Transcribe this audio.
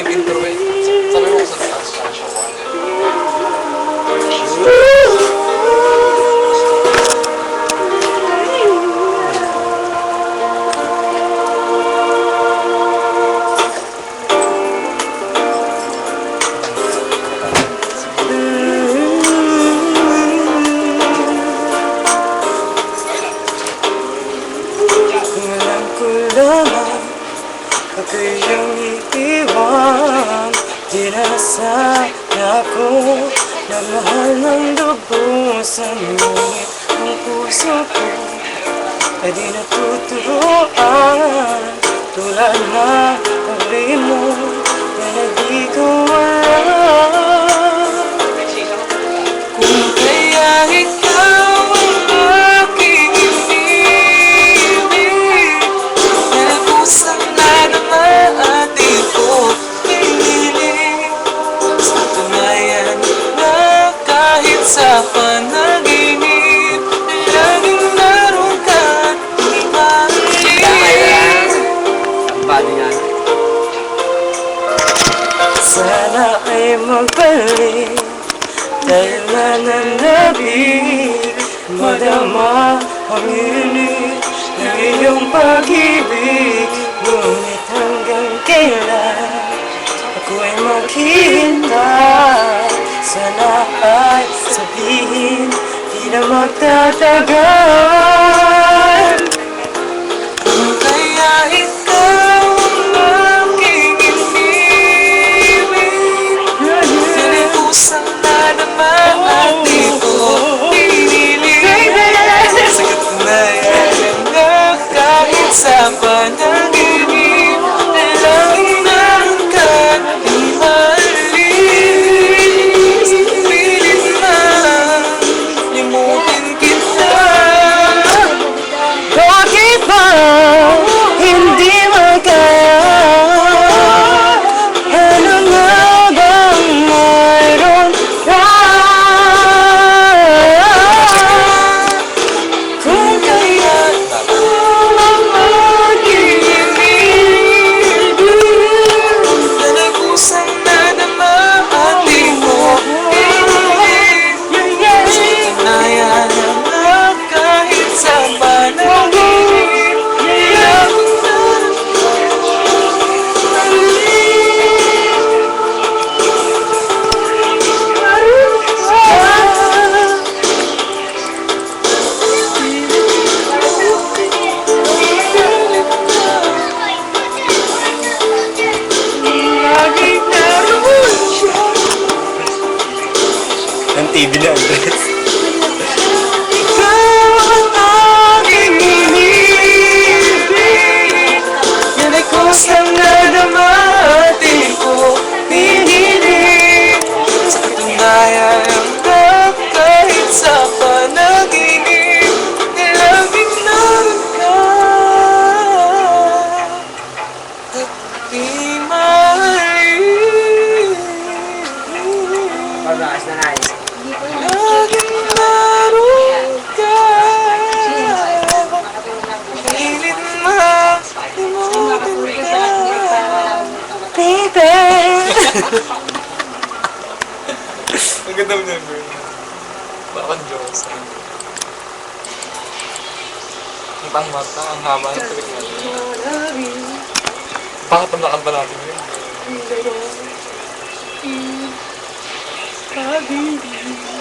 nag-intro eh. Sabi mo sa taas. Alam ko lamang pag iyong iiwan, di na sana ako na mahal ng lubusan. Ngunit ang puso ko ay di natuturuan, tulad na pag-ibig mo na di ko alam. Kung kaya ikaw ang aking inibig, na kusang na naman atin ko pinilig. Sa katunayan na kahit sa panaginip, laging naroon ka, di maalis. Sana ay magbalik, dahil nananabik, madama ang init ng iyong pag-ibig. Ngunit hanggang kailan ako ay maghihintay? Sana ay sabihin, di na magtatagal. Kung kaya ikaw ang aking inibig, nalikusang na naman ating ko pinilig. Sa katunayan na kahit sa panaginip, laging naroon ka, di maalis. Pilit man limutin kita. Bakit ba hindi magkaya? Ano nga bang mayroon ka? Kung kaya ang aking inibig, nalikusang na naman ating mo pinilig. Sa katunayan na kahit sa panaginip, laging naroon siya. Ang TV na, Andres. Ikaw ang aking inibig, yan ay kusang na damating ko pinilig. Sa katunayan na kahit sa panaginip, laging naroon ka at di maalis. Laging naroon ka, pilit makalimutan ka, baby. Ang ganda mo number. Bakit Diyos? Ang pangmata, ang haba ng tuwing natin. Bakit ang lakad ba natin yun? Pag-ibig.